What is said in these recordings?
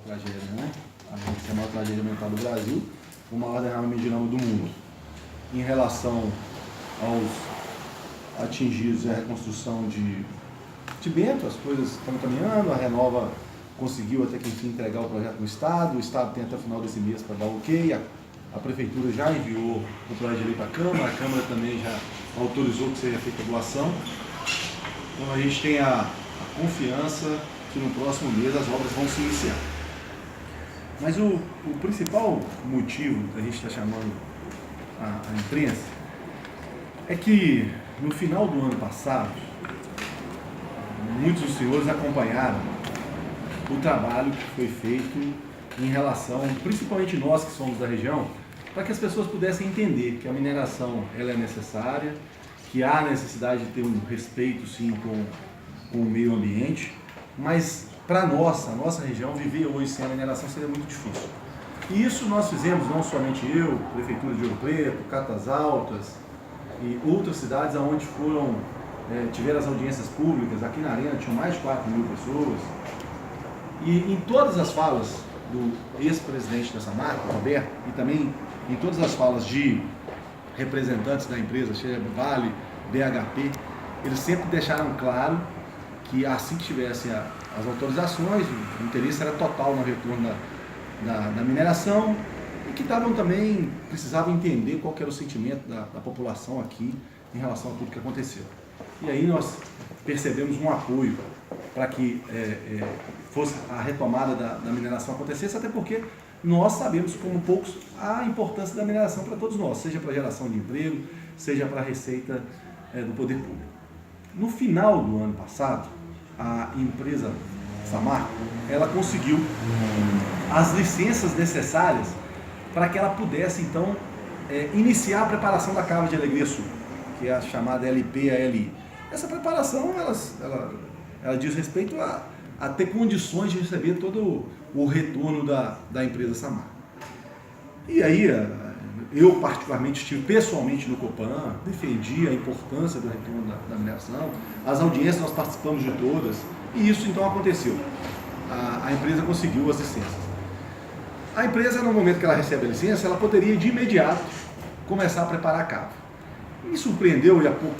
tragédia, né? A maior tragédia ambiental do Brasil, o maior derramamento de lama do mundo. Em relação aos atingidos e a reconstrução de Bento, as coisas estão caminhando, a Renova conseguiu até que enfim entregar o projeto no Estado, o Estado tem até o final desse mês para dar o ok, a Prefeitura já enviou o projeto de lei para a Câmara também já autorizou que seja feita a doação. Então a gente tem a confiança que no próximo mês as obras vão se iniciar. Mas o principal motivo da gente estar chamando a imprensa é que no final do ano passado, muitos dos senhores acompanharam o trabalho que foi feito em relação, principalmente nós que somos da região, para que as pessoas pudessem entender que a mineração ela é necessária, que há necessidade de ter um respeito sim com o meio ambiente, mas para a nossa região, viver hoje sem a mineração seria muito difícil. E isso nós fizemos, não somente eu, Prefeitura de Ouro Preto, Catas Altas e outras cidades onde tiveram as audiências públicas. Aqui na Arena tinham mais de 4.000 pessoas. E em todas as falas do ex-presidente da Samarco, Roberto, e também em todas as falas de representantes da empresa, seja Vale, BHP, eles sempre deixaram claro que assim que tivessem as autorizações, o interesse era total no retorno da mineração e que também precisavam entender qual que era o sentimento da população aqui em relação a tudo que aconteceu. E aí nós percebemos um apoio para que fosse a retomada da mineração acontecesse, até porque nós sabemos, como poucos, a importância da mineração para todos nós, seja para a geração de emprego, seja para a receita do poder público. No final do ano passado, a empresa Samarco, ela conseguiu as licenças necessárias para que ela pudesse, então, iniciar a preparação da Cava de Alegria Sul, que é a chamada LPALI. Essa preparação, ela diz respeito a ter condições de receber todo o retorno da empresa Samarco. E aí, eu particularmente estive pessoalmente no Copan, defendi a importância do retorno da mineração, as audiências nós participamos de todas, e isso então aconteceu. A empresa conseguiu as licenças. A empresa, no momento que ela recebe a licença, ela poderia de imediato começar a preparar a cava. Me surpreendeu, e há pouco,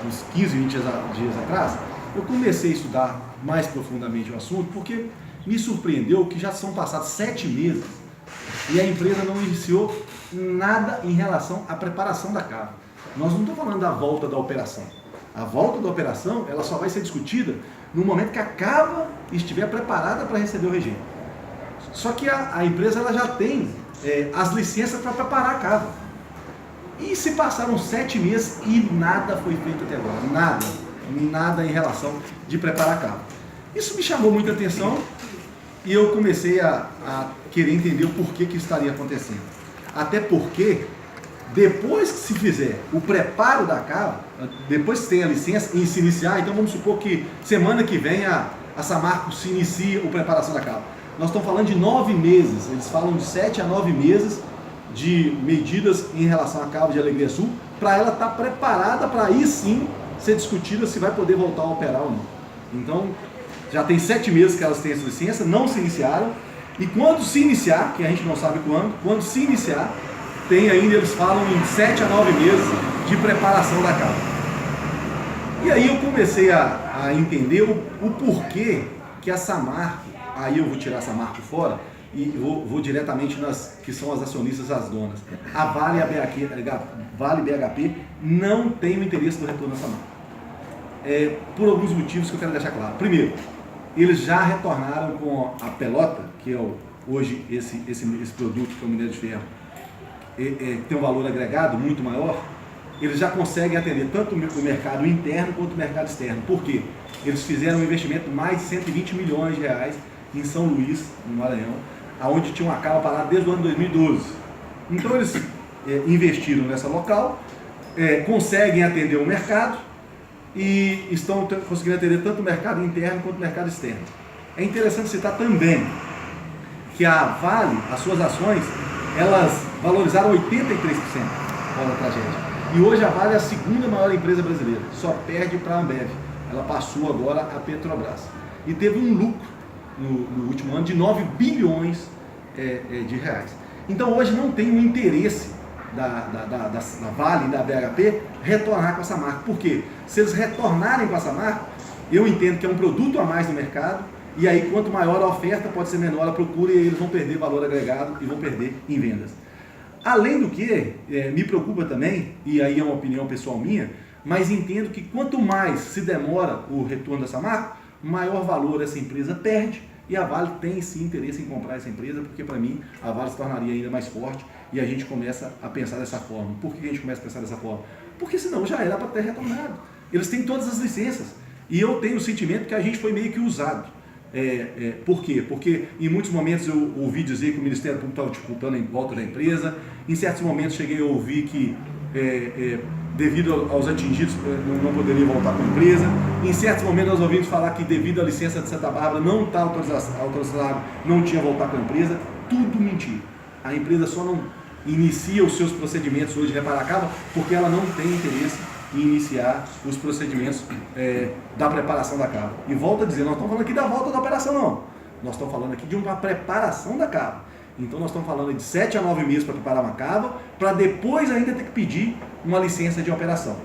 uns 15, 20 dias atrás, eu comecei a estudar mais profundamente o assunto, porque me surpreendeu que já são passados 7 meses e a empresa não iniciou nada em relação à preparação da cava. Nós não estamos falando da volta da operação. A volta da operação ela só vai ser discutida no momento que a cava estiver preparada para receber o regime. Só que a empresa ela já tem as licenças para preparar a cava. E se passaram 7 meses e nada foi feito até agora. Nada em relação de preparar a cava. Isso me chamou muita atenção e eu comecei a querer entender o porquê que isso estaria acontecendo. Até porque, depois que se fizer o preparo da cava, depois que tem a licença e se iniciar, então vamos supor que semana que vem a Samarco se inicia a preparação da cava. Nós estamos falando de 9 meses, eles falam de 7 a 9 meses de medidas em relação à Cava de Alegria Sul, para ela estar preparada para aí sim ser discutida se vai poder voltar a operar ou não. Então, já tem 7 meses que elas têm essa licença, não se iniciaram, e quando se iniciar, que a gente não sabe quando se iniciar, tem ainda, eles falam em 7 a 9 meses de preparação da cava. E aí eu comecei a entender o porquê que a Samarco, aí eu vou tirar a Samarco fora, e vou diretamente nas que são as acionistas, as donas. A Vale e a BHP não tem o interesse do retorno da Samarco. Por alguns motivos que eu quero deixar claro. Primeiro, eles já retornaram com a pelota, que é hoje esse produto que é o minério de ferro, tem um valor agregado muito maior. Eles já conseguem atender tanto o mercado interno quanto o mercado externo. Por quê? Eles fizeram um investimento de mais de 120 milhões de reais em São Luís, no Maranhão, onde tinha uma cava parada desde o ano 2012. Então eles investiram nessa local, conseguem atender o mercado e estão conseguindo atender tanto o mercado interno quanto o mercado externo. É interessante citar também que a Vale, as suas ações, elas valorizaram 83% após a tragédia. E hoje a Vale é a segunda maior empresa brasileira, só perde para a Ambev. Ela passou agora a Petrobras. E teve um lucro no último ano de 9 bilhões de reais. Então hoje não tem um interesse da Vale e da BHP retornar com essa marca. Por quê? Se eles retornarem com essa marca, eu entendo que é um produto a mais no mercado, e aí quanto maior a oferta, pode ser menor a procura, e aí eles vão perder valor agregado e vão perder em vendas. Além do que, me preocupa também, e aí é uma opinião pessoal minha, mas entendo que quanto mais se demora o retorno dessa marca, maior valor essa empresa perde, e a Vale tem sim interesse em comprar essa empresa, porque para mim a Vale se tornaria ainda mais forte, e a gente começa a pensar dessa forma. Por que a gente começa a pensar dessa forma? Porque senão já era para ter retornado. Eles têm todas as licenças, e eu tenho o sentimento que a gente foi meio que usado. Por quê? Porque em muitos momentos eu ouvi dizer que o Ministério Público estava disputando em volta da empresa, em certos momentos cheguei a ouvir que devido aos atingidos não poderia voltar com a empresa, em certos momentos nós ouvimos falar que devido à licença de Santa Bárbara não está autorizado, não tinha voltar com a empresa, tudo mentira. A empresa só não inicia os seus procedimentos hoje de reparar a cava porque ela não tem interesse em iniciar os procedimentos da preparação da cava. E volto a dizer, nós estamos falando aqui da volta da operação não, nós estamos falando aqui de uma preparação da cava. Então nós estamos falando de 7 a 9 meses para preparar uma cava, para depois ainda ter que pedir uma licença de operação.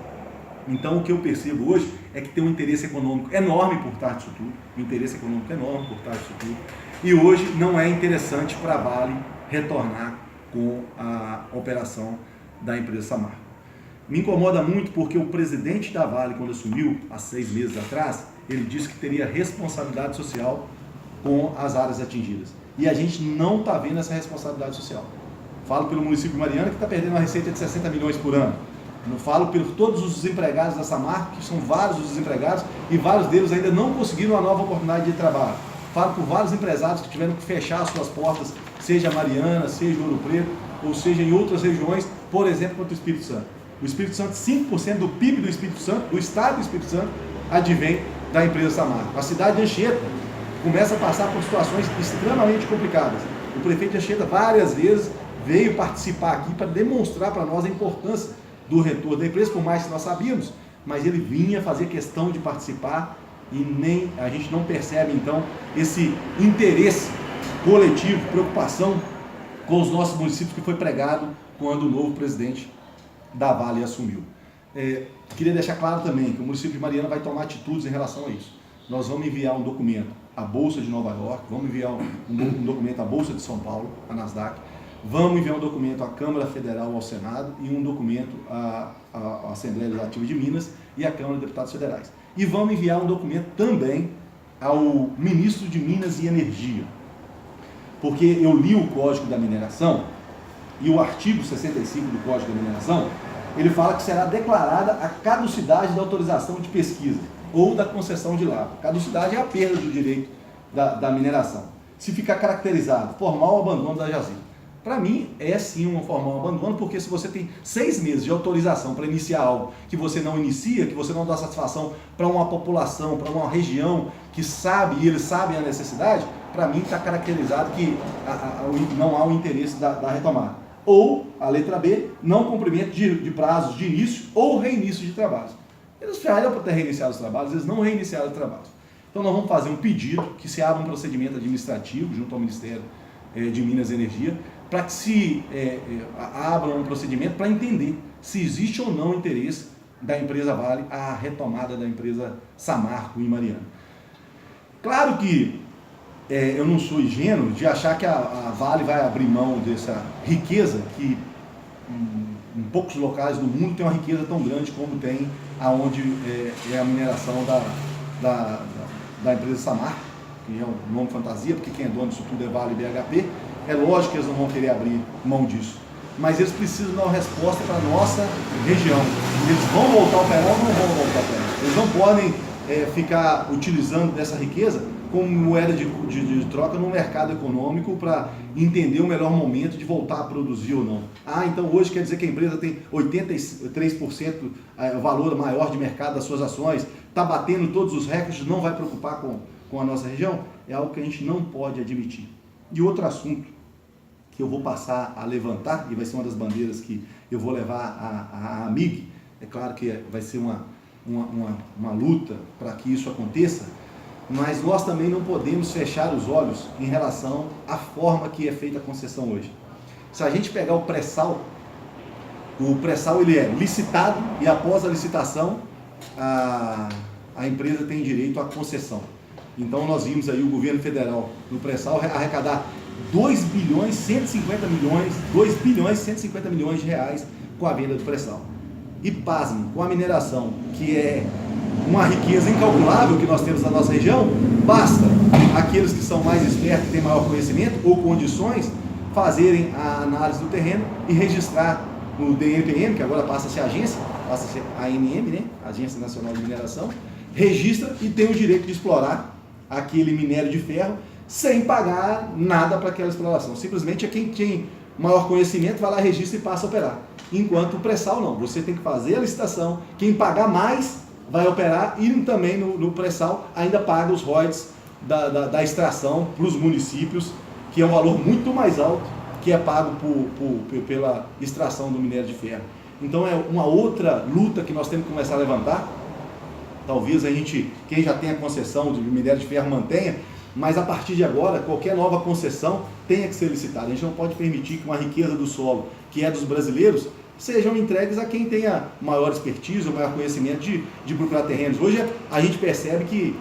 Então o que eu percebo hoje é que tem um interesse econômico enorme por trás disso tudo, um interesse econômico enorme por trás disso tudo, e hoje não é interessante para a Vale retornar com a operação da empresa Samarco. Me incomoda muito porque o presidente da Vale, quando assumiu há 6 meses atrás, ele disse que teria responsabilidade social com as áreas atingidas. E a gente não está vendo essa responsabilidade social. Falo pelo município de Mariana, que está perdendo uma receita de 60 milhões por ano. Eu falo por todos os desempregados da Samarco, que são vários os desempregados, e vários deles ainda não conseguiram uma nova oportunidade de trabalho. Falo por vários empresários que tiveram que fechar as suas portas, seja Mariana, seja Ouro Preto, ou seja em outras regiões, por exemplo, quanto o Espírito Santo. O Espírito Santo, 5% do PIB do Espírito Santo, do estado do Espírito Santo, advém da empresa Samarco. A cidade de Anchieta começa a passar por situações extremamente complicadas. O prefeito de Anchieta várias vezes veio participar aqui para demonstrar para nós a importância do retorno da empresa, por mais que nós sabíamos, mas ele vinha fazer questão de participar e nem a gente não percebe então esse interesse coletivo, preocupação com os nossos municípios que foi pregado quando o novo presidente da Vale assumiu. Queria deixar claro também que o município de Mariana vai tomar atitudes em relação a isso. Nós vamos enviar um documento à Bolsa de Nova York, vamos enviar um documento à Bolsa de São Paulo, à Nasdaq, vamos enviar um documento à Câmara Federal, ao Senado, e um documento à Assembleia Legislativa de Minas e à Câmara de Deputados Federais. E vamos enviar um documento também ao Ministro de Minas e Energia, porque eu li o Código da Mineração, e o artigo 65 do Código da Mineração, ele fala que será declarada a caducidade da autorização de pesquisa ou da concessão de lavra. Caducidade é a perda do direito da mineração. Se ficar caracterizado formal abandono da jazida. Para mim, é sim um formal abandono, porque se você tem 6 meses de autorização para iniciar algo que você não inicia, que você não dá satisfação para uma população, para uma região que sabe, e eles sabem a necessidade, para mim está caracterizado que não há o interesse da retomada. Ou, a letra B, não cumprimento de prazos de início ou reinício de trabalhos. Eles já eram para ter reiniciado os trabalhos, eles não reiniciaram os trabalhos. Então nós vamos fazer um pedido que se abra um procedimento administrativo junto ao Ministério de Minas e Energia, para que se abra um procedimento para entender se existe ou não interesse da empresa Vale à retomada da empresa Samarco em Mariana. Claro que eu não sou ingênuo de achar que a Vale vai abrir mão dessa riqueza que em poucos locais do mundo tem uma riqueza tão grande como tem aonde é a mineração da empresa Samarco, que é um nome fantasia, porque quem é dono disso tudo é Vale e BHP. É lógico que eles não vão querer abrir mão disso, mas eles precisam dar uma resposta para a nossa região. Eles vão voltar a operar ou não vão voltar a operar? Eles não podem ficar utilizando dessa riqueza como moeda de troca no mercado econômico para entender o melhor momento de voltar a produzir ou não. Então hoje quer dizer que a empresa tem 83% valor maior de mercado das suas ações, está batendo todos os recordes, não vai preocupar com a nossa região? É algo que a gente não pode admitir. E outro assunto que eu vou passar a levantar, e vai ser uma das bandeiras que eu vou levar à AMIG, é claro que vai ser uma luta para que isso aconteça, mas nós também não podemos fechar os olhos em relação à forma que é feita a concessão hoje. Se a gente pegar o pré-sal ele é licitado e após a licitação a empresa tem direito à concessão. Então nós vimos aí o governo federal no pré-sal arrecadar 2 bilhões 150 milhões de reais com a venda do pré-sal. E pasme, com a mineração, que é uma riqueza incalculável que nós temos na nossa região, basta aqueles que são mais espertos, que têm maior conhecimento ou condições, fazerem a análise do terreno e registrar no DNPM, que agora passa a ser agência, passa a ser ANM, né? Agência Nacional de Mineração, registra e tem o direito de explorar aquele minério de ferro sem pagar nada para aquela exploração. Simplesmente é quem tem maior conhecimento vai lá, registra e passa a operar. Enquanto o pré-sal não, você tem que fazer a licitação, quem pagar mais vai operar e também no pré-sal ainda paga os royalties da extração para os municípios, que é um valor muito mais alto que é pago pela extração do minério de ferro. Então é uma outra luta que nós temos que começar a levantar. Talvez quem já tem a concessão de minério de ferro mantenha, mas a partir de agora, qualquer nova concessão tenha que ser licitada. A gente não pode permitir que uma riqueza do solo, que é dos brasileiros, sejam entregues a quem tenha maior expertise ou maior conhecimento de procurar terrenos. Hoje a gente percebe que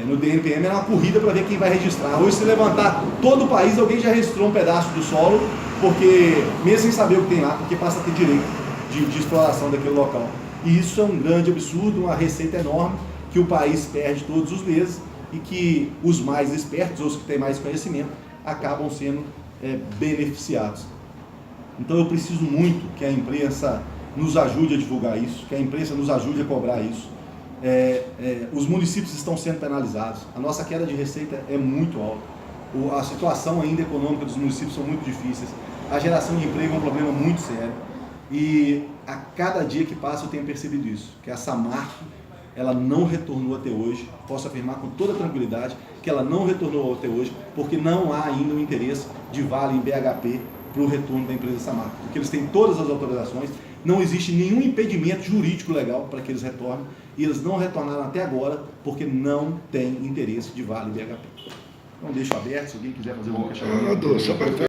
no DNPM é uma corrida para ver quem vai registrar. Hoje, se levantar todo o país, alguém já registrou um pedaço do solo, porque mesmo sem saber o que tem lá, porque passa a ter direito de exploração daquele local. E isso é um grande absurdo, uma receita enorme que o país perde todos os meses e que os mais espertos, os que têm mais conhecimento, acabam sendo beneficiados. Então eu preciso muito que a imprensa nos ajude a divulgar isso, que a imprensa nos ajude a cobrar isso. Os municípios estão sendo penalizados, a nossa queda de receita é muito alta, a situação ainda econômica dos municípios são muito difíceis, a geração de emprego é um problema muito sério e a cada dia que passa eu tenho percebido isso, que a Samarc ela não retornou até hoje, posso afirmar com toda tranquilidade que ela não retornou até hoje, porque não há ainda um interesse de Vale em BHP para o retorno da empresa Samarc, porque eles têm todas as autorizações, não existe nenhum impedimento jurídico legal para que eles retornem, e eles não retornaram até agora porque não tem interesse de Vale e BHP. Então deixo aberto, se alguém quiser fazer algum questionamento.